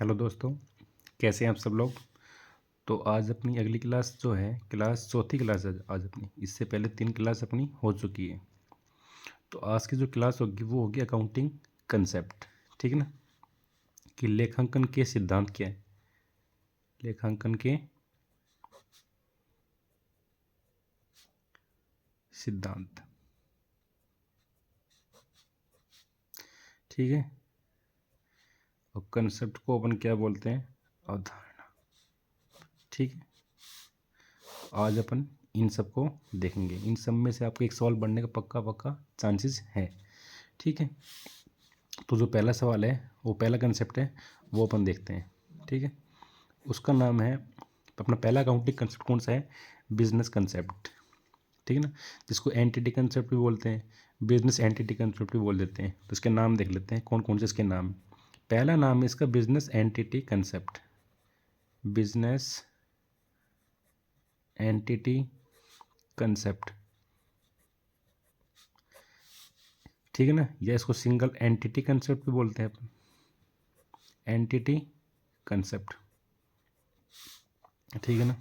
Hello दोस्तों, कैसे हैं आप सब लोग। तो आज अपनी अगली क्लास जो है चौथी क्लास है आज अपनी। इससे पहले 3 क्लास अपनी हो चुकी है। तो आज की जो क्लास होगी वो होगी अकाउंटिंग कंसेप्ट। ठीक है ना, कि लेखांकन के सिद्धांत क्या है। लेखांकन के सिद्धांत, ठीक है। और कंसेप्ट को अपन क्या बोलते हैं, अवधारणा। ठीक है, आज अपन इन सब को देखेंगे। इन सब में से आपको एक सवाल बनने का पक्का पक्का चांसेस है। ठीक है, तो जो पहला सवाल है वो पहला कंसेप्ट है वो अपन देखते हैं। ठीक है, उसका नाम है, अपना पहला अकाउंटिंग कंसेप्ट कौन सा है, बिजनेस कंसेप्ट। ठीक है ना, जिसको एंटिटी कंसेप्ट भी बोलते हैं, बिजनेस एंटिटी कंसेप्ट भी बोल देते हैं। तो इसके नाम देख लेते हैं कौन कौन से इसके नाम। पहला नाम है इसका business entity concept. Business entity concept, ठीक है ना, या इसको सिंगल एंटिटी कंसेप्ट भी बोलते हैं अपन, एंटिटी कंसेप्ट। ठीक है ना,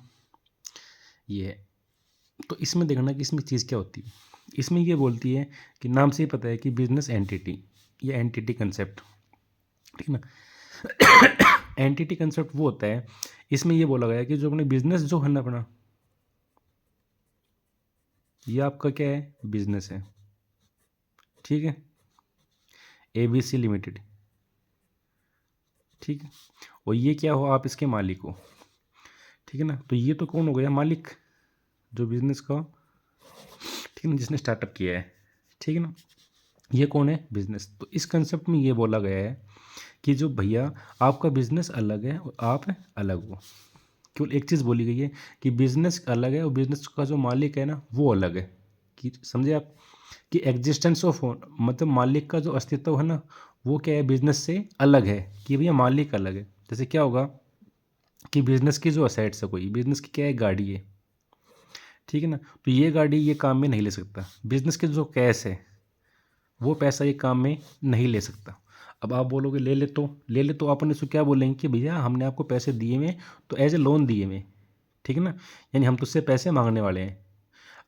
ये है। तो इसमें देखना कि इसमें चीज़ क्या होती है। इसमें ये बोलती है कि नाम से ही पता है कि बिजनेस एंटिटी या एंटिटी कंसेप्ट। ठीक है ना, एंटिटी कंसेप्ट वो होता है, इसमें ये बोला गया कि जो अपने बिजनेस जो है ना अपना, ये आपका क्या है, बिजनेस है। ठीक है, ABC लिमिटेड। ठीक है, और ये क्या हो, आप इसके मालिक हो। ठीक है ना, तो ये तो कौन हो गया, मालिक, जो बिजनेस का, ठीक है ना, जिसने स्टार्टअप किया है। ठीक है ना, ये कौन है, बिजनेस। तो इस कंसेप्ट में ये बोला गया है कि जो भैया आपका बिजनेस अलग है और आप अलग हो। केवल एक चीज़ बोली गई है कि बिजनेस अलग है और बिजनेस का जो मालिक है ना वो अलग है। कि समझे आप, कि एग्जिस्टेंस ऑफ, मतलब मालिक का जो अस्तित्व है ना वो क्या है, बिजनेस से अलग है। कि भैया मालिक अलग है। जैसे क्या होगा कि बिजनेस की जो असेट्स है, कोई बिजनेस की क्या है, गाड़ी है। ठीक है ना, तो ये गाड़ी ये काम में नहीं ले सकता। बिजनेस के जो कैश है वो पैसा ये काम में नहीं ले सकता। अब आप बोलोगे ले ले तो अपन इसको क्या बोलेंगे कि भैया हमने आपको पैसे दिए हुए, तो एज ए लोन दिए हुए। ठीक है ना, यानी हम तुझसे पैसे मांगने वाले हैं।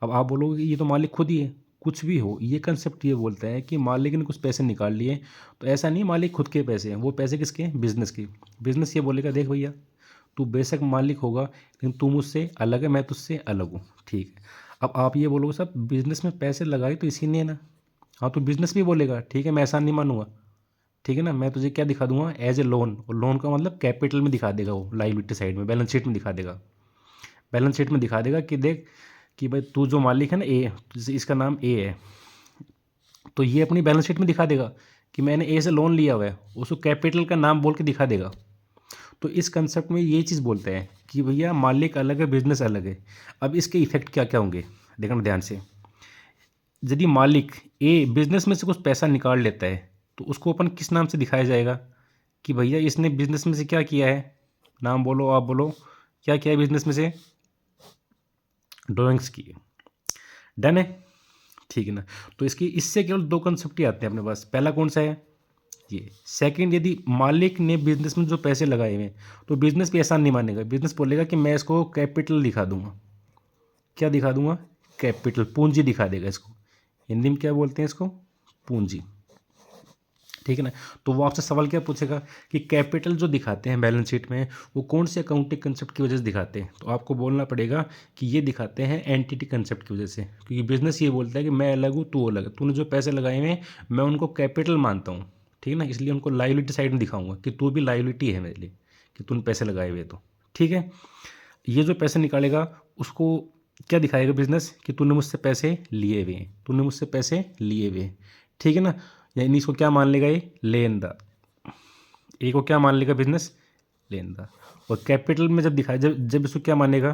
अब आप बोलोगे कि ये तो मालिक खुद ही है। कुछ भी हो, ये कंसेप्ट ये बोलता है कि मालिक ने कुछ पैसे निकाल लिए, तो ऐसा नहीं मालिक खुद के पैसे हैं, वो पैसे किसके हैं, बिजनेस के। बिजनेस ये बोलेगा देख भैया तू बेशक मालिक होगा लेकिन तू मुझसे अलग है, मैं तुझसे अलग हूँ। ठीक है, अब आप ये बोलोगे सब बिजनेस में पैसे लगाए तो इसी ने ना। हाँ, तो बिजनेस भी बोलेगा ठीक है मैं ऐसा नहीं मानूंगा। ठीक है ना, मैं तुझे क्या दिखा दूंगा, एज ए लोन। और लोन का मतलब कैपिटल में दिखा देगा, वो लाइबिलिटी साइड में, बैलेंस शीट में दिखा देगा। बैलेंस शीट में दिखा देगा कि देख कि भाई तू जो मालिक है ना, ए, जैसे इसका नाम ए है, तो ये अपनी बैलेंस शीट में दिखा देगा कि मैंने ए से लोन लिया हुआ है, उसको कैपिटल का नाम बोल के दिखा देगा। तो इस कंसेप्ट में ये चीज़ बोलते हैं कि भैया मालिक अलग है, बिजनेस अलग है। अब इसके इफेक्ट क्या क्या होंगे, देखना ध्यान से। यदि मालिक ए बिजनेस में से कुछ पैसा निकाल लेता है तो उसको अपन किस नाम से दिखाया जाएगा, कि भैया इसने बिजनेस में से क्या किया है, नाम बोलो, आप बोलो, क्या किया है बिजनेस में से, ड्राइंग्स की है। डन है, ठीक है ना। तो इसकी इससे केवल 2 कंसेप्ट ही आते हैं अपने पास। पहला कौन सा है, ये। सेकंड, यदि मालिक ने बिजनेस में जो पैसे लगाए हुए हैं तो बिजनेस भी ऐसा नहीं मानेगा। बिजनेस बोलेगा कि मैं इसको कैपिटल दिखा दूंगा। क्या दिखा दूंगा, कैपिटल, पूंजी दिखा देगा इसको। हिंदी में क्या बोलते हैं इसको, पूंजी। ठीक है ना, तो वो आपसे सवाल क्या पूछेगा कि कैपिटल जो दिखाते हैं बैलेंस शीट में वो कौन से अकाउंटिंग कंसेप्ट की वजह से दिखाते हैं। तो आपको बोलना पड़ेगा कि ये दिखाते हैं एंटिटी कंसेप्ट की वजह से, क्योंकि बिजनेस ये बोलता है कि मैं अलग हूँ तू अलग है, तूने जो पैसे लगाए हुए हैं मैं उनको कैपिटल मानता हूँ। ठीक है ना, इसलिए उनको लाइबिलिटी साइड में दिखाऊंगा कि तू भी लाइबिलिटी है मेरे लिए, कि तूने पैसे लगाए हुए। तो ठीक है, ये जो पैसे निकालेगा उसको क्या दिखाएगा बिजनेस, कि तूने मुझसे पैसे लिए हुए हैं, तूने मुझसे पैसे लिए हुए हैं। ठीक है ना, यानी इसको क्या मान लेगा, ये लेनदार। ए को क्या मान लेगा बिजनेस, लेनदार। और कैपिटल में जब दिखाए, जब जब इसको क्या मानेगा,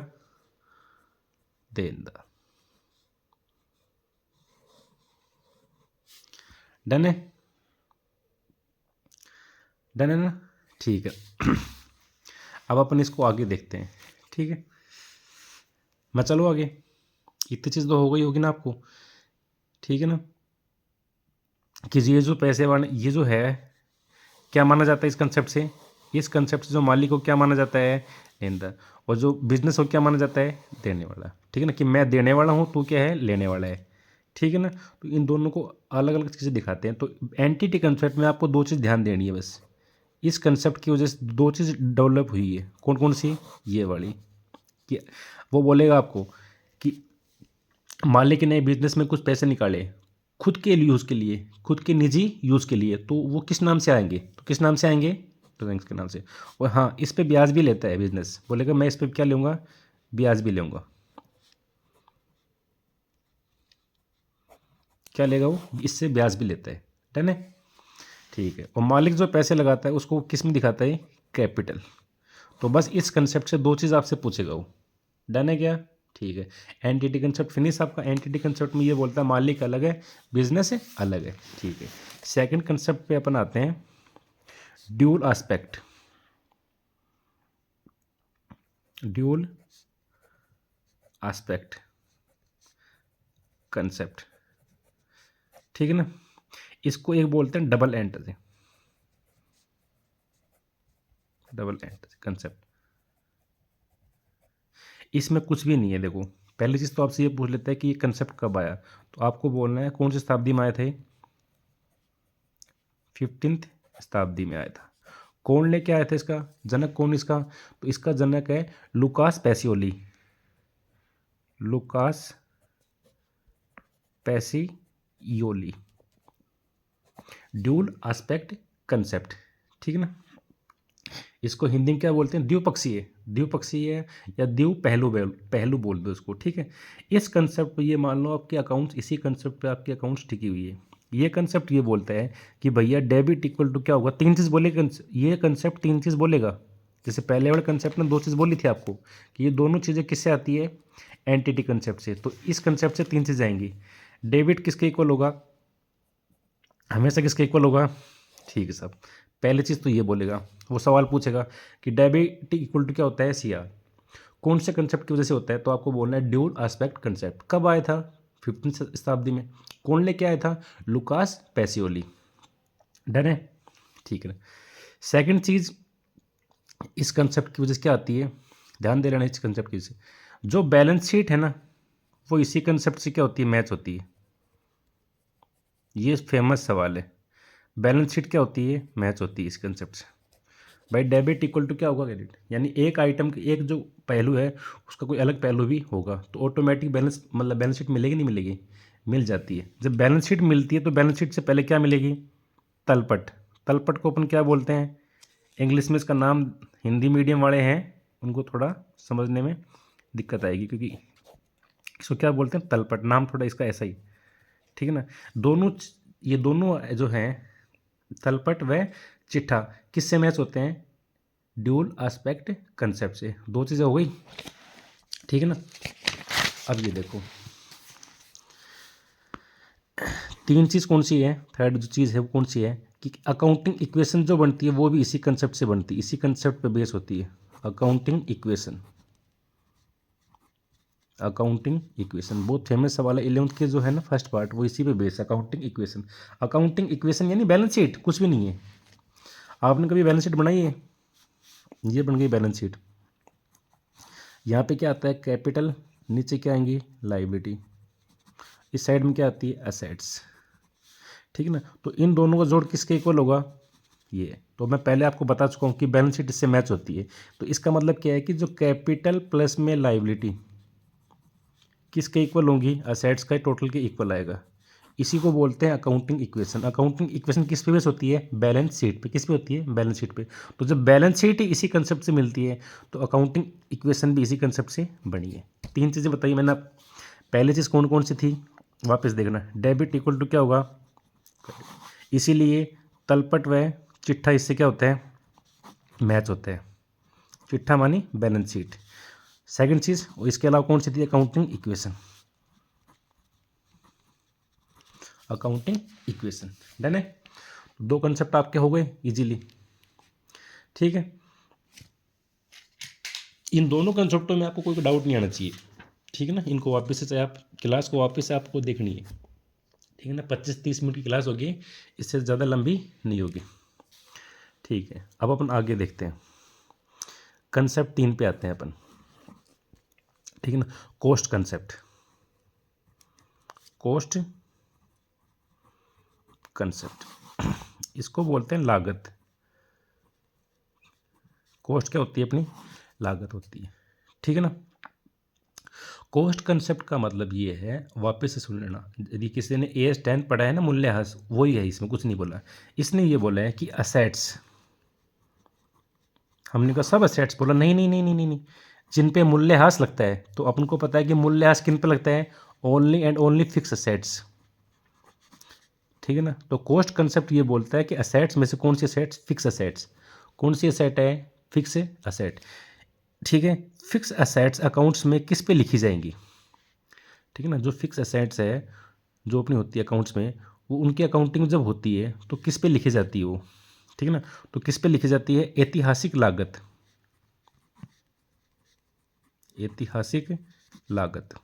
देनदार। डन है, डन है ना, ठीक है। अब अपन इसको आगे देखते हैं। ठीक है, मैं चलो आगे। इतनी चीज़ तो हो गई होगी ना आपको। ठीक है ना, कि ये जो पैसे वाले, ये जो है क्या माना जाता है इस कंसेप्ट से, इस कंसेप्ट से जो मालिक को क्या माना जाता है, लेनदार, और जो बिजनेस को क्या माना जाता है, देने वाला। ठीक है ना, कि मैं देने वाला हूँ, तू क्या है, लेने वाला है। ठीक है ना, तो इन दोनों को अलग अलग चीज़ें दिखाते हैं। तो एंटिटी कंसेप्ट में आपको दो चीज़ ध्यान देनी है बस। इस कंसेप्ट की वजह से दो चीज़ डेवलप हुई है। कौन कौन सी, ये वाली, कि वो बोलेगा आपको कि मालिक ने बिजनेस में कुछ पैसे निकाले खुद के यूज़ के लिए, खुद के निजी यूज़ के लिए, तो वो किस नाम से आएंगे, तो किस नाम से आएंगे, ट्रेडिंग्स के नाम से। और हाँ, इस पे ब्याज भी लेता है बिजनेस, बोलेगा मैं इस पे क्या लूँगा, ब्याज भी लूँगा। क्या लेगा वो, इससे ब्याज भी लेता है। डन है, ठीक है। और मालिक जो पैसे लगाता है उसको किस में दिखाता है, कैपिटल। तो बस इस कंसेप्ट से दो चीज़ आपसे पूछेगा वो। डन है क्या, ठीक है। एंटिटी कंसेप्ट फिनिश आपका। एंटिटी कंसेप्ट में ये बोलता है मालिक अलग है, बिजनेस है अलग है। ठीक है, सेकंड कंसेप्ट पे अपन आते हैं, dual aspect. Dual aspect concept, ठीक है ना। इसको एक बोलते हैं double entity, double entity concept. इसमें कुछ भी नहीं है। देखो, पहली चीज़ तो आपसे ये पूछ लेता है कि ये कंसेप्ट कब आया, तो आपको बोलना है कौन सी शताब्दी में आए थे, 15th शताब्दी में आया था। कौन लेके आया था इसका जनक, कौन इसका, तो इसका जनक है Lucas Pacioli. Lucas Pacioli, dual aspect concept. ठीक है ना, इसको हिंदी में क्या बोलते हैं, द्विपक्षीय, द्विपक्षीय या द्विव पहलू, पहलू बोल दो इसको। ठीक है, इस कंसेप्ट पे ये मान लो आपके अकाउंट्स, इसी कंसेप्ट पे आपके अकाउंट्स टिकी हुई है। ये कंसेप्ट ये बोलता है कि भैया डेबिट इक्वल टू क्या होगा, तीन चीज़ बोलेगा ये कंसेप्ट, तीन चीज़ बोलेगा। जैसे पहले वाले कंसेप्ट ने दो चीज़ बोली थी आपको कि ये दोनों चीज़ें किससे आती है, एंटिटी कंसेप्ट से। तो इस कंसेप्ट से तीन चीज़ आएंगी। डेबिट किसके इक्वल होगा, हमेशा किसके इक्वल होगा, ठीक है साहब। पहली चीज़ तो ये बोलेगा, वो सवाल पूछेगा कि डेबिट इक्वल टू क्या होता है, सीआर। कौन से कंसेप्ट की वजह से होता है, तो आपको बोलना है ड्यूल एस्पेक्ट कंसेप्ट। कब आया था, 15th शताब्दी में। कौन लेके आया था, लुकास पैसियोली। डन है, ठीक है। सेकंड चीज़ इस कंसेप्ट की वजह से क्या आती है, ध्यान दे लेना इस कंसेप्ट की वजह से। जो बैलेंस शीट है ना, वो इसी कंसेप्ट से क्या होती है, मैच होती है। ये फेमस सवाल है, बैलेंस शीट क्या होती है, मैच होती है इस कंसेप्ट से। भाई डेबिट इक्वल टू क्या होगा, क्रेडिट, यानी एक आइटम की एक जो पहलू है उसका कोई अलग पहलू भी होगा, तो ऑटोमेटिक बैलेंस, मतलब बैलेंस शीट मिलेगी नहीं मिलेगी, मिल जाती है। जब बैलेंस शीट मिलती है तो बैलेंस शीट से पहले क्या मिलेगी, तलपट। तलपट को अपन क्या बोलते हैं, इंग्लिश में इसका नाम, हिंदी मीडियम वाले हैं उनको थोड़ा समझने में दिक्कत आएगी, क्योंकि इसको क्या बोलते हैं, तलपट। नाम थोड़ा इसका ऐसा ही, ठीक है ना। दोनों, ये दोनों जो हैं, तलपट व चिट्ठा, किससे मैच होते हैं, ड्यूल एस्पेक्ट कंसेप्ट से। दो चीज़ें हो गई, ठीक है ना। अब ये देखो, तीन चीज़ कौन सी है, थर्ड जो चीज़ है वो कौन सी है, कि अकाउंटिंग इक्वेशन जो बनती है वो भी इसी कंसेप्ट से बनती है, इसी कंसेप्ट पे बेस होती है। अकाउंटिंग इक्वेशन, अकाउंटिंग इक्वेशन बहुत फेमस सवाल है 11th के जो है ना, फर्स्ट पार्ट, वो इसी पे base, accounting equation. Accounting equation यानी बैलेंस शीट, कुछ भी नहीं है। आपने कभी बैलेंस शीट बनाई है, ये बन गई बैलेंस शीट। यहाँ पे क्या आता है, कैपिटल, नीचे क्या आएंगी, लाइबिलिटी, इस साइड में क्या आती है, एसेट्स। ठीक है ना, तो इन दोनों का जोड़ किसके इक्वल होगा, ये। तो मैं पहले आपको बता चुका हूँ कि बैलेंस शीट इससे मैच होती है। तो इसका मतलब क्या है कि जो कैपिटल प्लस में लाइबिलिटी किसके इक्वल होंगी, असेट्स का टोटल के इक्वल आएगा। इसी को बोलते हैं अकाउंटिंग इक्वेशन। अकाउंटिंग इक्वेशन किस पे बेस होती है, बैलेंस शीट पे। किस पे होती है, बैलेंस शीट पे। तो जब बैलेंस शीट इसी कंसेप्ट से मिलती है तो अकाउंटिंग इक्वेशन भी इसी कंसेप्ट से बनी है। तीन चीज़ें बताई मैंने। पहली चीज़ कौन कौन सी थी, वापस देखना, डेबिट इक्वल टू क्या होगा, इसीलिए तलपट व चिट्ठा इससे क्या होता है, मैच होता है। चिट्ठा मानी बैलेंस शीट। सेकंड चीज़, इसके अलावा कौन सी थी, accounting equation, accounting equation. Done है, दो कंसेप्ट आपके हो गए इजीली, ठीक है। इन दोनों कंसेप्टों में आपको कोई डाउट नहीं आना चाहिए, ठीक है ना। इनको वापस से, चाहे आप क्लास को वापस से आपको देखनी है, ठीक है ना। 25-30 मिनट की क्लास होगी, इससे ज़्यादा लंबी नहीं होगी, ठीक है, अब अपन आगे देखते हैं, कंसेप्ट 3 पे आते हैं अपन, ठीक है ना। कोस्ट कंसेप्ट, कोस्ट कंसेप्ट, इसको बोलते हैं लागत। कॉस्ट क्या होती है अपनी, लागत होती है, ठीक है ना। कॉस्ट कंसेप्ट का मतलब ये है, वापस से सुन लेना, यदि किसी ने AS 10 पढ़ा है ना, मूल्यह्रास, वही है, इसमें कुछ नहीं बोला। इसने ये बोला है कि असेट्स, हमने कहा सब असेट्स, बोला नहीं नहीं नहीं नहीं नहीं नहीं, जिन पे मूल्यह्रास लगता है, तो अपन को पता है कि मूल्यह्रास किन पे लगता है, only and only fix assets, ठीक है ना। तो कॉस्ट कंसेप्ट ये बोलता है कि असेट्स में से कौन सी असेट्स, फिक्स असेट्स, कौन सी असेट है, फिक्स असेट, ठीक है। फिक्स असेट्स अकाउंट्स में किस पे लिखी जाएंगी, ठीक है ना। जो फिक्स असेट्स है, जो अपनी होती है अकाउंट्स में, वो उनकी अकाउंटिंग जब होती है तो किस पे लिखी जाती है वो, ठीक है ना। तो किस पे लिखी जाती है, ऐतिहासिक लागत, ऐतिहासिक लागत,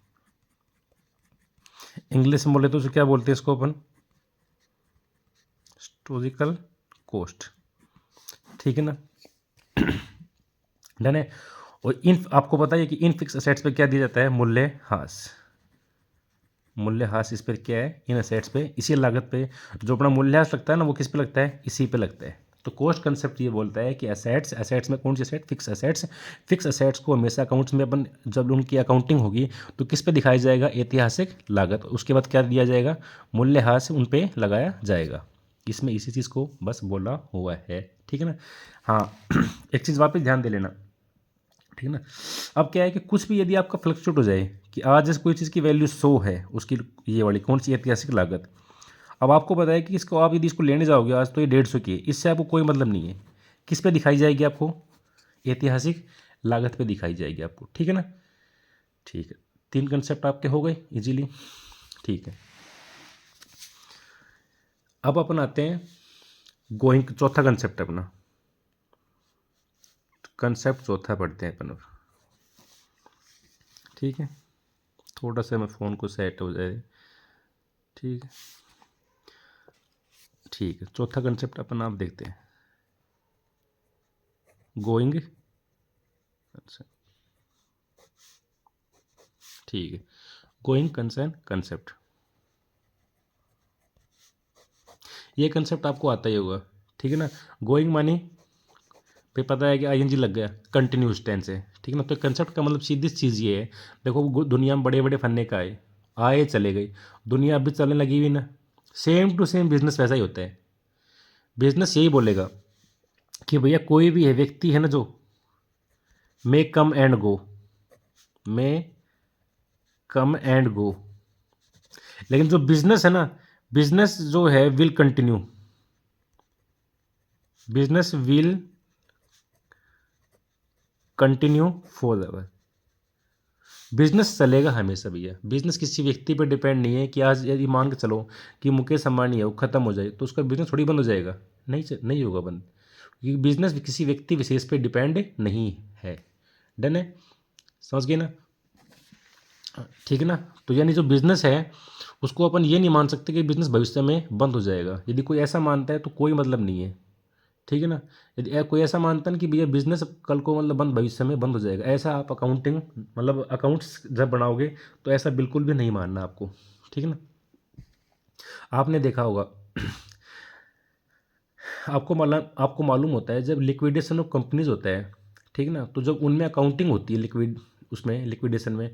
इंग्लिश में बोले तो उसे क्या बोलते हैं इसको अपन, हिस्टोरिकल कॉस्ट, ठीक है ना। डन है। और इन, आपको पता है कि इन फिक्स असेट्स पे क्या दिया जाता है, मूल्यह्रास, मूल्यह्रास इस पर क्या है, इन असेट्स पे, इसी लागत पे। जो अपना मूल्यह्रास लगता है ना, वो किस पे लगता है, इसी पे लगता है। तो कॉस्ट कंसेप्ट ये बोलता है कि असेट्स, असेट्स में कौन सी asset, fix assets, fix assets को हमेशा अकाउंट्स में अपन जब उनकी अकाउंटिंग होगी तो किस पे दिखाया जाएगा, ऐतिहासिक लागत, उसके बाद क्या दिया जाएगा, मूल्यह्रास उन पे लगाया जाएगा। इसमें इसी चीज़ को बस बोला हुआ है, ठीक है ना। हाँ एक चीज़ वापस ध्यान दे लेना, ठीक है ना। अब क्या है कि कुछ भी यदि आपका फ्लक्चुएट हो जाए, कि आज जैसे कोई चीज़ की वैल्यू 100 है, उसकी ये वाली कौन सी ऐतिहासिक लागत, अब आपको पता है कि इसको आप यदि इसको लेने जाओगे आज तो ये 150 की है, इससे आपको कोई मतलब नहीं है, किस पे दिखाई जाएगी आपको, ऐतिहासिक लागत पे दिखाई जाएगी आपको, ठीक है ना। ठीक है, 3 कंसेप्ट आपके हो गए इजीली, ठीक है। अब अपन आते हैं गोइंग, चौथा कंसेप्ट अपना, कंसेप्ट चौथा पढ़ते हैं अपन अब, ठीक है। थोड़ा सा मैं फ़ोन को सेट हो जाए, ठीक है, ठीक है। चौथा कंसेप्ट अपन आप देखते हैं, गोइंग, अच्छा ठीक है, गोइंग कंसर्न कंसेप्ट, ये कंसेप्ट आपको आता ही होगा, ठीक है ना। गोइंग मानी पे पता है कि ING लग गया, कंटिन्यूस टेंस है, ठीक है ना। तो कंसेप्ट का मतलब सीधी चीज़ ये है, देखो दुनिया में बड़े बड़े फन्ने का आए, आए चले गए, दुनिया अभी चलने लगी हुई ना, सेम टू सेम बिजनेस वैसा ही होता है। बिजनेस यही बोलेगा कि भैया कोई भी है, व्यक्ति है ना जो, मे come and go, may come and go, लेकिन जो बिजनेस है ना, बिजनेस जो है will continue, business will continue for ever, business चलेगा हमेशा भैया। बिजनेस किसी व्यक्ति पर डिपेंड नहीं है कि आज यदि मान के चलो कि मुकेश अंबानी है, वो खत्म हो जाए तो उसका बिजनेस थोड़ी बंद हो जाएगा, नहीं होगा बंद, क्योंकि बिजनेस किसी व्यक्ति विशेष पे डिपेंड नहीं है। डन है, समझ गए ना, ठीक है ना। तो यानी जो बिजनेस है उसको अपन ये नहीं मान सकते कि बिजनेस भविष्य में बंद हो जाएगा, यदि कोई ऐसा मानता है तो कोई मतलब नहीं है, ठीक है ना। यदि कोई ऐसा मानता है कि भैया बिजनेस कल को मतलब बंद, भविष्य में बंद हो जाएगा, ऐसा आप अकाउंटिंग मतलब अकाउंट्स जब बनाओगे तो ऐसा बिल्कुल भी नहीं मानना आपको, ठीक है ना। आपने देखा होगा आपको मालूम होता है जब लिक्विडेशन ऑफ कंपनीज होता है, ठीक है ना, तो जब उनमें अकाउंटिंग होती है उसमें लिक्विडेशन में,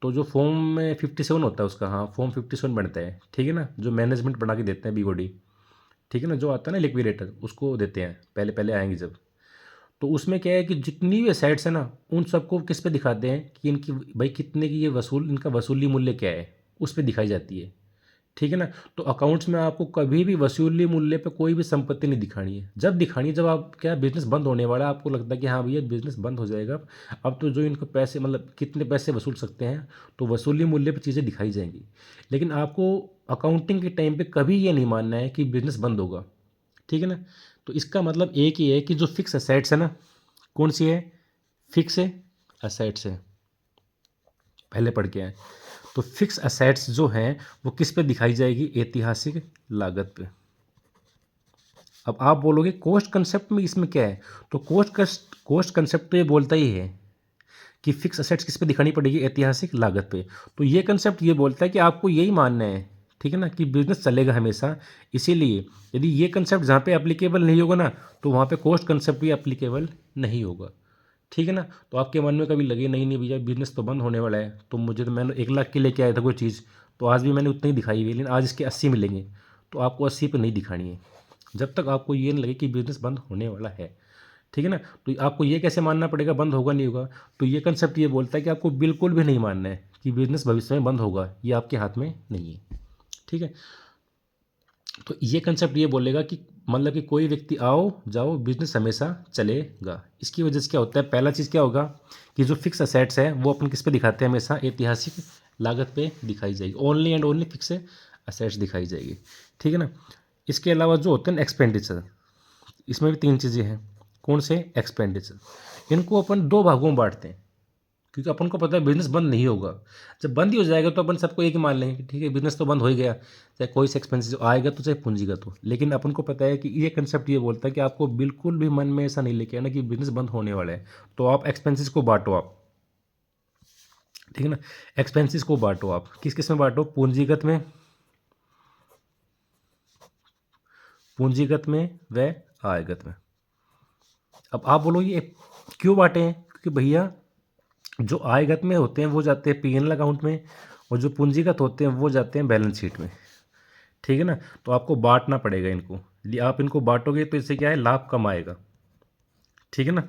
तो जो फॉर्म में 57 होता है उसका, हाँ फॉर्म 57 बनता है, ठीक है ना, जो मैनेजमेंट बना के देते हैं BOD, ठीक है ना, जो आता है ना लिक्विडेटर, उसको देते हैं, पहले पहले आएंगे जब, तो उसमें क्या है कि जितनी भी एसेट्स है ना, उन सबको किस पे दिखाते हैं कि इनकी भाई कितने की ये इनका वसूली मूल्य क्या है, उस पर दिखाई जाती है, ठीक है ना। तो अकाउंट्स में आपको कभी भी वसूली मूल्य पे कोई भी संपत्ति नहीं दिखानी है, जब दिखानी है जब आप क्या बिजनेस बंद होने वाला है, आपको लगता है कि हाँ भैया बिजनेस बंद हो जाएगा, अब तो जो इनको पैसे मतलब कितने पैसे वसूल सकते हैं, तो वसूली मूल्य पे चीज़ें दिखाई जाएंगी। लेकिन आपको अकाउंटिंग के टाइम पे कभी ये नहीं मानना है कि बिजनेस बंद होगा, ठीक है ना। तो इसका मतलब एक ही है कि जो फिक्स असेट्स है ना, कौन सी है, फिक्स असेट्स है, पहले पढ़ के आए। तो फिक्स असेट्स जो हैं वो किस पे दिखाई जाएगी, ऐतिहासिक लागत पे, अब आप बोलोगे कॉस्ट कंसेप्ट में इसमें क्या है, तो कॉस्ट कंसेप्ट तो ये बोलता ही है कि फिक्स असेट्स किस पे दिखानी पड़ेगी, ऐतिहासिक लागत पे। तो ये कंसेप्ट ये बोलता है कि आपको यही मानना है, ठीक है ना, कि बिजनेस चलेगा हमेशा। इसीलिए यदि ये कंसेप्ट जहाँ पे एप्लीकेबल नहीं होगा ना, तो वहाँ पे कॉस्ट कंसेप्ट भी एप्लीकेबल नहीं होगा, ठीक है ना। तो आपके मन में कभी लगे नहीं नहीं भैया बिजनेस तो बंद होने वाला है, तो मुझे तो मैंने 1 लाख के लेके आया था कोई चीज़, तो आज भी मैंने उतना ही दिखाई हुई है, लेकिन आज इसके 80 मिलेंगे, तो आपको 80 पे नहीं दिखानी है जब तक आपको ये नहीं लगे कि बिजनेस बंद होने वाला है, ठीक है ना। तो आपको ये कैसे मानना पड़ेगा बंद होगा नहीं होगा, तो ये कंसेप्ट ये बोलता है कि आपको बिल्कुल भी नहीं मानना है कि बिजनेस भविष्य में बंद होगा, ये आपके हाथ में नहीं है, ठीक है। तो ये कंसेप्ट ये बोलेगा कि मतलब कि कोई व्यक्ति आओ जाओ बिजनेस हमेशा चलेगा। इसकी वजह से क्या होता है, पहला चीज़ क्या होगा कि जो फिक्स असेट्स है वो अपन किस पे दिखाते हैं, हमेशा ऐतिहासिक लागत पे दिखाई जाएगी, only and only fix assets दिखाई जाएगी, ठीक है ना। इसके अलावा जो होते हैं एक्सपेंडिचर, इसमें भी 3 चीज़ें हैं। कौन से, एक्सपेंडिचर, इनको अपन 2 भागों में बांटते हैं, क्योंकि अपन को पता है बिजनेस बंद नहीं होगा। जब बंद ही हो जाएगा तो अपन सबको एक ही मान लेंगे कि ठीक है बिजनेस तो बंद हो ही गया, चाहे कोई से एक्सपेंसिव आएगा तो चाहे पूंजीगत हो। लेकिन अपन को पता है कि ये कंसेप्ट ये बोलता है कि आपको बिल्कुल भी मन में ऐसा नहीं लेके आना कि बिजनेस बंद होने वाला है, तो आप एक्सपेंसिस को बांटो आप, ठीक है ना। एक्सपेंसिस को बांटो आप, किस किस में बांटो, पूंजीगत में व आयगत में। अब आप बोलो ये क्यों बांटे हैं, क्योंकि भैया जो आयगत में होते हैं वो जाते हैं पीएनएल अकाउंट में, और जो पूंजीगत होते हैं वो जाते हैं बैलेंस शीट में, ठीक है ना। तो आपको बांटना पड़ेगा इनको, यदि आप इनको बांटोगे तो इससे क्या है, लाभ कम आएगा, ठीक है ना।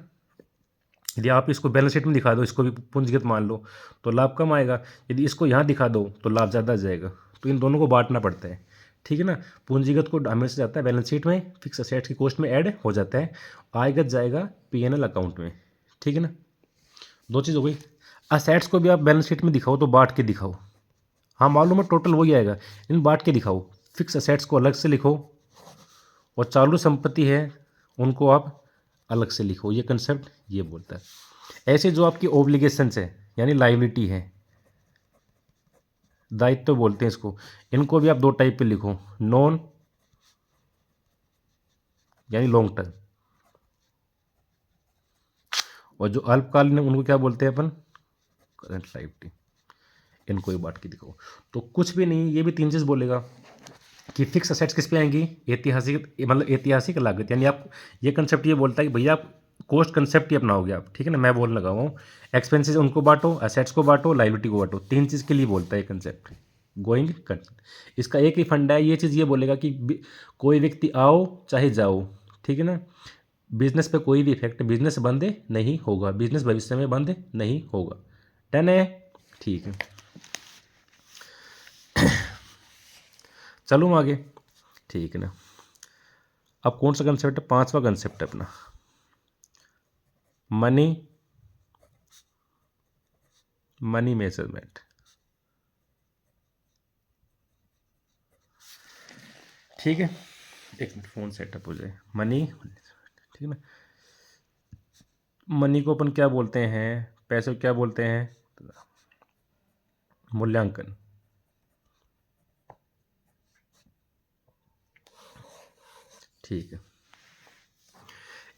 यदि आप इसको बैलेंस शीट में दिखा दो, इसको भी पूंजीगत मान लो, तो लाभ कम आएगा। यदि इसको यहाँ दिखा दो तो लाभ ज़्यादा आ जाएगा। तो इन दोनों को बांटना पड़ता है, ठीक है ना। पूंजीगत को हमेशा जाता है बैलेंस शीट में, फिक्स असेट्स की कॉस्ट में ऐड हो जाता है, आयगत जाएगा पीएनएल अकाउंट में, ठीक है ना। 2 चीज़ हो गई। असेट्स को भी आप बैलेंस शीट में दिखाओ तो बांट के दिखाओ, हाँ मालूम है टोटल वही आएगा, इन बांट के दिखाओ। फिक्स असेट्स को अलग से लिखो और चालू संपत्ति है उनको आप अलग से लिखो, ये कंसेप्ट ये बोलता है। ऐसे जो आपकी ओब्लिगेशंस है यानी लाइबिलिटी है, दायित्व तो बोलते हैं इसको, इनको भी आप 2 टाइप पे लिखो, नॉन यानी लॉन्ग टर्म, और जो अल्पकालीन है उनको क्या बोलते हैं अपन, करंट लाइबिलिटी, इनको ही बांट के दिखाओ। तो कुछ भी नहीं, ये भी 3 चीज़ बोलेगा कि फिक्स असेट्स किस पे आएंगी, ऐतिहासिक मतलब ऐतिहासिक लागत, यानी आप ये कंसेप्ट ये बोलता है कि भैया आप कॉस्ट कंसेप्ट ही अपनाओगे आप, ठीक है ना। मैं बोलने लगा हूँ एक्सपेंसेस उनको बांटो, असेट्स को बांटो, लाइबिलिटी को बांटो, 3 चीज़ के लिए बोलता है कंसेप्ट गोइंग कंसेप्ट। इसका एक ही फंडा है, ये चीज़ ये बोलेगा कि कोई व्यक्ति आओ चाहे जाओ, ठीक है ना, बिजनेस पे कोई भी इफेक्ट, बिजनेस बंद नहीं होगा, बिजनेस भविष्य में बंद नहीं होगा। डन है, ठीक है। चलूँ आगे, ठीक है ना। अब कौन सा कंसेप्ट है, 5वां कंसेप्ट है अपना, मनी मेजरमेंट, ठीक है। एक मिनट फ़ोन सेटअप हो जाए, मनी, ठीक है ना। मनी को अपन क्या बोलते हैं, पैसे को क्या बोलते हैं, मूल्यांकन, ठीक है।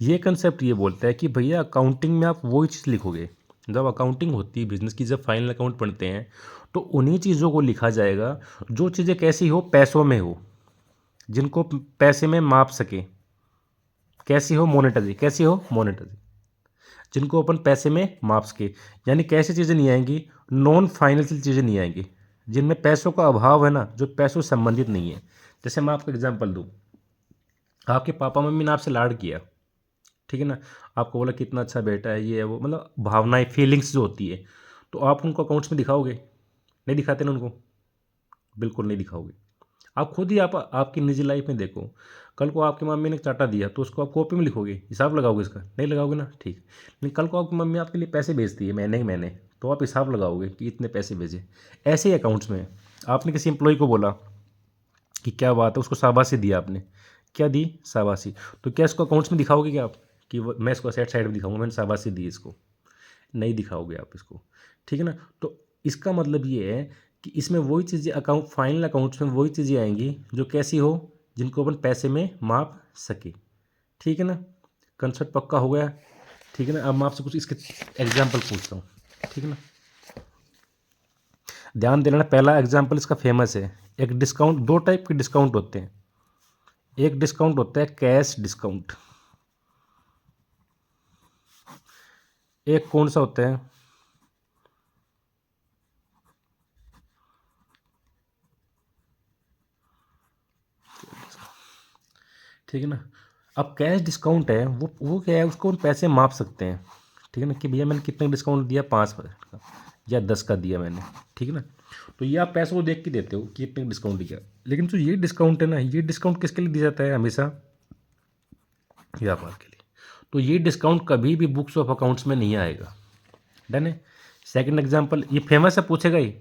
ये कंसेप्ट ये बोलता है कि भैया अकाउंटिंग में आप वही चीज़ लिखोगे, जब अकाउंटिंग होती है बिजनेस की, जब फाइनल अकाउंट पढ़ते हैं तो उन्हीं चीज़ों को लिखा जाएगा जो चीज़ें कैसी हो, पैसों में हो, जिनको पैसे में माप सके, कैसी हो, मोनेटरी, कैसी हो, मोनेटरी, जिनको अपन पैसे में माप सके। यानी कैसी चीज़ें नहीं आएंगी, नॉन फाइनेंशियल चीज़ें नहीं आएंगी, जिनमें पैसों का अभाव है ना, जो पैसों से संबंधित नहीं है। जैसे मैं आपको एग्जांपल दूं, आपके पापा मम्मी ने आपसे लाड किया, ठीक है ना, आपको बोला कितना अच्छा बेटा है, ये है वो, मतलब भावनाएं, फीलिंग्स जो होती है, तो आप उनको अकाउंट्स में दिखाओगे, नहीं दिखाते ना उनको, बिल्कुल नहीं दिखाओगे। आप खुद ही आप आपकी निजी लाइफ में देखो, कल को आपकी मम्मी ने चाटा दिया तो उसको आप कॉपी में लिखोगे, हिसाब लगाओगे इसका, नहीं लगाओगे ना, ठीक। लेकिन कल को आपकी मम्मी आपके लिए पैसे भेजती है महीने ही महीने, तो आप हिसाब लगाओगे कि इतने पैसे भेजे। ऐसे ही अकाउंट्स में आपने किसी एम्प्लॉय को बोला कि क्या बात है, उसको शाबाशी दी आपने, क्या दी, शाबाशी, तो क्या इसको अकाउंट्स में दिखाओगे क्या आप, कि मैं इसको सेट साइड में दिखाऊंगा मैंने शाबाशी दी इसको, नहीं दिखाओगे आप इसको, ठीक है ना। तो इसका मतलब ये है कि इसमें वही चीज़ें अकाउंट, फाइनल अकाउंट्स में वही चीज़ें आएंगी जो कैसी हो, जिनको अपन पैसे में माप सके। ठीक है ना, कंसेप्ट पक्का हो गया। ठीक है ना, अब मैं आपसे कुछ इसके एग्जाम्पल पूछता हूँ। ठीक है ना, ध्यान देना, पहला एग्जाम्पल इसका फेमस है। एक डिस्काउंट, दो टाइप के डिस्काउंट होते हैं। एक डिस्काउंट होता है कैश डिस्काउंट, एक कौन सा होता है, ठीक है ना। अब कैश डिस्काउंट है, वो क्या है, उसको हम पैसे माप सकते हैं। ठीक है ना, कि भैया मैंने कितना डिस्काउंट दिया, 5% का या 10 का दिया मैंने। ठीक है ना, तो ये आप पैसों को देख के देते हो कि कितने डिस्काउंट दिया। लेकिन जो ये डिस्काउंट है ना, ये डिस्काउंट किसके लिए दिया जाता है, हमेशा व्यापार के लिए। तो ये डिस्काउंट कभी भी बुक्स ऑफ अकाउंट्स में नहीं आएगा। डन है। सेकंड एग्जांपल, ये फेमस है, पूछेगा ही।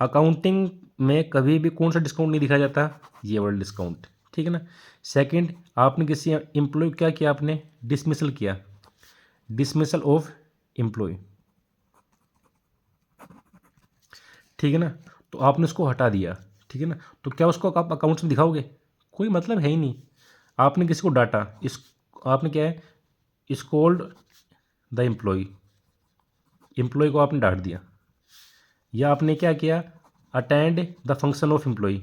अकाउंटिंग में कभी भी कौन सा डिस्काउंट नहीं दिखाया जाता, ये वाला डिस्काउंट। ठीक है ना। सेकंड, आपने किसी एम्प्लॉय क्या किया, आपने डिसमिसल किया, डिसमिसल ऑफ एम्प्लॉय। ठीक है ना, तो आपने उसको हटा दिया। ठीक है ना, तो क्या उसको आप अकाउंट्स में दिखाओगे, कोई मतलब है ही नहीं। आपने किसी को डांटा, इस आपने क्या है, स्कोल्ड द एम्प्लॉय, एम्प्लॉय को आपने डांट दिया। या आपने क्या किया, attend the function of employ,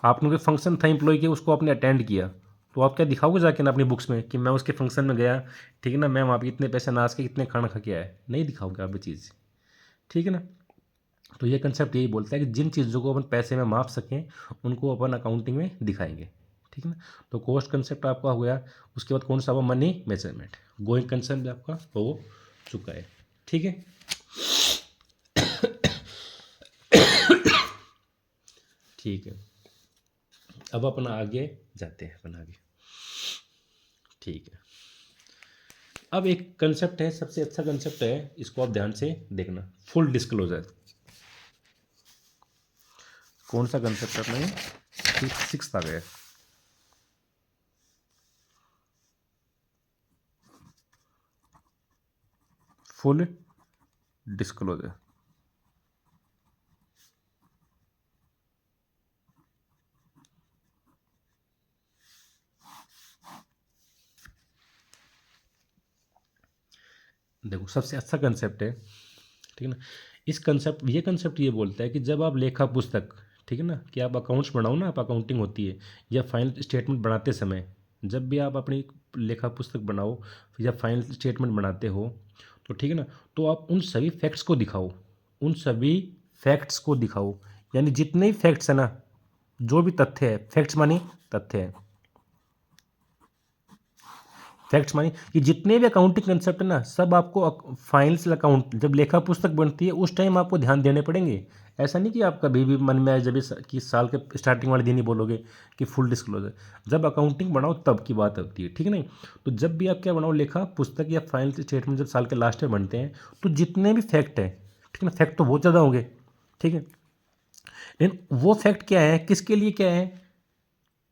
आपने कोई फंक्शन था एम्प्लॉय के, उसको आपने अटेंड किया। तो आप क्या दिखाओगे जाके ना अपनी बुक्स में कि मैं उसके फंक्शन में गया। ठीक है ना, मैं वहाँ पे इतने पैसे नाच के इतने खाना खा के आया, नहीं दिखाओगे आप ये चीज़। ठीक है ना, तो ये कंसेप्ट यही बोलता है कि जिन चीज़ों को अपन पैसे में माप सकें उनको अपन अकाउंटिंग में दिखाएंगे। ठीक है ना, तो कॉस्ट कंसेप्ट आपका हो गया। उसके बाद कौन सा हुआ, मनी मेजरमेंट। गोइंग कंसेप्ट आपका हो चुका है। ठीक है, ठीक है, अब अपन आगे जाते हैं, अपन आगे। ठीक है, अब एक कंसेप्ट है, सबसे अच्छा कंसेप्ट है, इसको आप ध्यान से देखना, फुल डिस्क्लोजर। कौन सा कंसेप्ट अपना ये, सिक्स आ गया, फुल डिस्क्लोजर। देखो, सबसे अच्छा कंसेप्ट है। ठीक है ना, इस कंसेप्ट, ये कंसेप्ट ये बोलता है कि जब आप लेखा पुस्तक, ठीक है ना, कि आप अकाउंट्स बनाओ ना, आप अकाउंटिंग होती है, या फाइनल स्टेटमेंट बनाते समय, जब भी आप अपनी लेखा पुस्तक बनाओ या फाइनल स्टेटमेंट बनाते हो, तो ठीक है ना, तो आप उन सभी फैक्ट्स को दिखाओ, उन सभी फैक्ट्स को दिखाओ। यानी जितने ही फैक्ट्स है ना, जो भी तथ्य है, फैक्ट्स मानी तथ्य है, फैक्ट्स मानी कि जितने भी अकाउंटिंग कंसेप्ट है ना, सब आपको फाइनेंशियल अकाउंट जब लेखा पुस्तक बनती है उस टाइम आपको ध्यान देने पड़ेंगे। ऐसा नहीं कि आप कभी भी मन में आए, जब कि साल के स्टार्टिंग वाले दिन ही बोलोगे कि फुल डिस्क्लोजर। जब अकाउंटिंग बनाओ तब की बात होती है। ठीक है नहीं, तो जब भी आप क्या बनाओ, लेखा पुस्तक या फाइनेंशियल स्टेटमेंट जब साल के लास्ट में बनते हैं, तो जितने भी फैक्ट हैं, ठीक है ना, फैक्ट तो बहुत ज़्यादा होंगे। ठीक है, लेकिन वो फैक्ट क्या है, किसके लिए क्या है,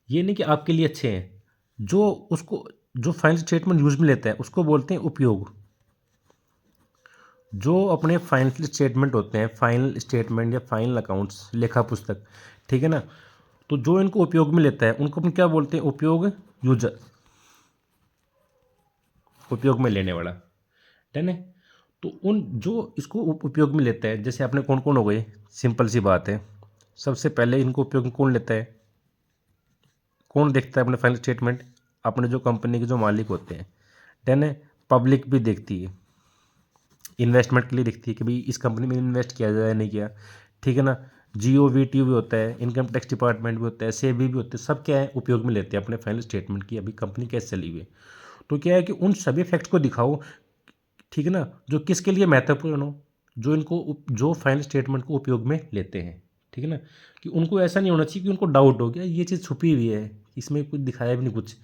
ये नहीं कि आपके लिए अच्छे हैं, जो उसको, जो फाइनल स्टेटमेंट यूज में लेता है उसको बोलते हैं उपयोग। जो अपने फाइनल स्टेटमेंट होते हैं, फाइनल स्टेटमेंट या फाइनल अकाउंट्स, लेखा पुस्तक, ठीक है ना, तो जो इनको उपयोग में लेता है उनको अपन क्या बोलते हैं, उपयोग यूजर, उपयोग में लेने वाला। डन है। तो उन जो इसको उपयोग में लेता है, जैसे अपने कौन कौन हो गए, सिंपल सी बात है, सबसे पहले इनको उपयोग में कौन लेता है, कौन देखता है अपने फाइनल स्टेटमेंट, अपने जो कंपनी के जो मालिक होते हैं। डन है। पब्लिक भी देखती है, इन्वेस्टमेंट के लिए दिखती है कि भाई इस कंपनी में इन्वेस्ट किया जाए नहीं किया। ठीक है ना, GOVT भी होता है, इनकम टैक्स डिपार्टमेंट भी होता है, सेबी भी होते हैं, सब क्या है, उपयोग में लेते हैं अपने फाइनल स्टेटमेंट की अभी कंपनी कैसे चली हुई है। तो क्या है कि उन सभी फैक्ट्स को दिखाओ, ठीक है ना, जो किसके लिए महत्वपूर्ण हो, जो इनको जो फाइनल स्टेटमेंट को उपयोग में लेते हैं। ठीक है ना, कि उनको ऐसा नहीं होना चाहिए कि उनको डाउट हो गया ये चीज़ छुपी हुई है, इसमें कुछ दिखाया भी नहीं कुछ।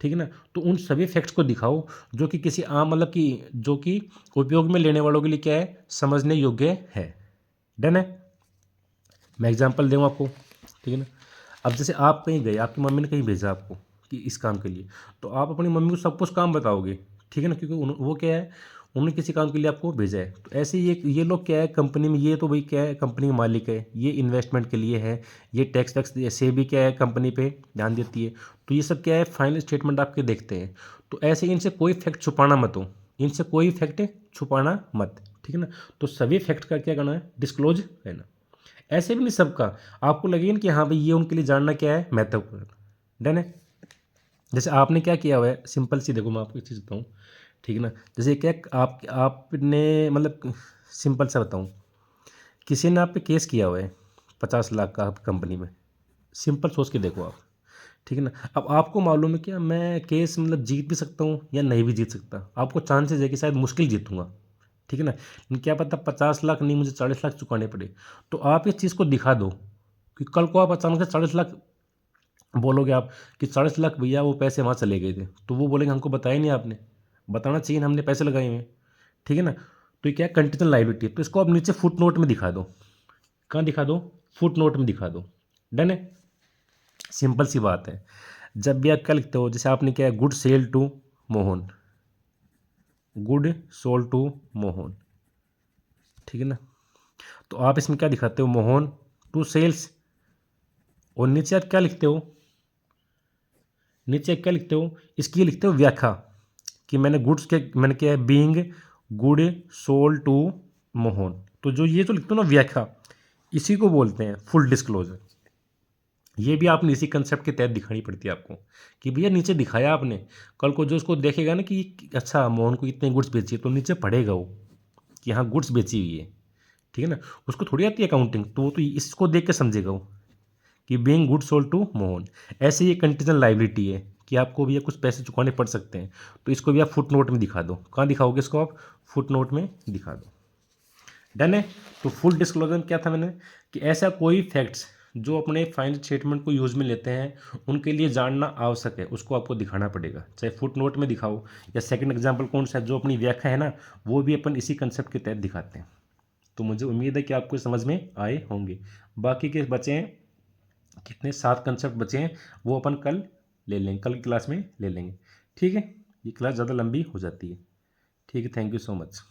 ठीक है ना, तो उन सभी फैक्ट्स को दिखाओ जो कि किसी आम, मतलब कि जो कि उपयोग में लेने वालों के लिए क्या है, समझने योग्य है। डन है। मैं एग्जांपल दूँ आपको। ठीक है ना, अब जैसे आप कहीं गए, आपकी मम्मी ने कहीं भेजा आपको कि इस काम के लिए, तो आप अपनी मम्मी को सब कुछ काम बताओगे। ठीक है ना, क्योंकि वो क्या है, उन्होंने किसी काम के लिए आपको भेजा है। तो ऐसे ये लोग क्या है कंपनी में, ये तो भाई क्या है कंपनी का मालिक है, ये इन्वेस्टमेंट के लिए है, ये टैक्स वैक्स से भी क्या है कंपनी पे ध्यान देती है। तो ये सब क्या है फाइनल स्टेटमेंट आपके देखते हैं। तो ऐसे इनसे कोई फैक्ट छुपाना मत हो, इनसे कोई फैक्ट छुपाना मत, ठीक है ना। तो सभी फैक्ट का क्या करना है, डिस्क्लोज करना। ऐसे भी नहीं सबका, आपको लगे ना कि हाँ भाई ये उनके लिए जानना क्या है महत्वपूर्ण। डन है। जैसे आपने क्या किया हुआ है, सिंपल सी देखो मैं आपको एक चीज़ बताऊँ, ठीक है ना। जैसे क्या आपने मतलब सिंपल सा बताऊँ, किसी ने आप पे केस किया हुआ है 50 लाख का आप कंपनी में, सिंपल सोच के देखो आप, ठीक है ना। अब आपको मालूम है क्या मैं केस मतलब जीत भी सकता हूँ या नहीं भी जीत सकता, आपको चांसेस है कि शायद मुश्किल जीतूंगा, ठीक है ना। लेकिन क्या पता 50 लाख नहीं मुझे 40 लाख चुकाने पड़े। तो आप इस चीज़ को दिखा दो कि कल को आप अचानक से 40 लाख बोलोगे आप कि 40 लाख भैया वो पैसे वहाँ चले गए थे, तो वो बोलेंगे हमको बताया नहीं आपने, बताना चाहिए ना, हमने पैसे लगाए हुए हैं, ठीक है ना। तो ये क्या है कंटीजेंट लायबिलिटी, तो इसको आप नीचे फुट नोट में दिखा दो। कहाँ दिखा दो, फुट नोट में दिखा दो। डन है, सिंपल सी बात है। जब भी आप क्या लिखते हो, जैसे आपने क्या है good sell to Mohan, good soul to Mohan, ठीक है ना। तो आप इसमें क्या दिखाते हो, मोहन टू सेल्स, और नीचे आप क्या लिखते हो, नीचे क्या लिखते हो, इसकी लिखते हो व्याख्या कि मैंने क्या है being good soul to Mohan. तो जो ये तो लिखते हो ना व्याख्या, इसी को बोलते हैं फुल डिस्क्लोजर। ये भी आपने इसी कंसेप्ट के तहत दिखानी पड़ती है आपको कि भैया नीचे दिखाया आपने, कल को जो उसको देखेगा ना कि अच्छा मोहन को इतने गुड्स बेची है, तो नीचे पढ़ेगा वो कि हाँ गुड्स बेची हुई है, ठीक है ना। उसको थोड़ी आती है अकाउंटिंग, तो वो तो इसको देख के समझेगा वो कि being good sold to Mohan. ऐसे ये कंटीजेंट लायबिलिटी है कि आपको भी कुछ पैसे चुकाने पड़ सकते हैं, तो इसको भी आप फुट नोट में दिखा दो। कहाँ दिखाओगे इसको आप, फुट नोट में दिखा दो। डन है। तो फुल डिस्क्लोजर क्या था मैंने कि ऐसा कोई फैक्ट्स जो अपने फाइनल स्टेटमेंट को यूज में लेते हैं उनके लिए जानना आवश्यक है, उसको आपको दिखाना पड़ेगा, चाहे फुट नोट में दिखाओ या सेकंड एग्जांपल कौन सा है जो अपनी व्याख्या है ना, वो भी अपन इसी कंसेप्ट के तहत दिखाते हैं। तो मुझे उम्मीद है कि आपको समझ में आए होंगे। बाकी के बचे हैं कितने, 7 कंसेप्ट बचे हैं, वो अपन कल ले लेंगे, कल की क्लास में ले लेंगे, ठीक है। ये क्लास ज़्यादा लंबी हो जाती है, ठीक है। Thank you so much.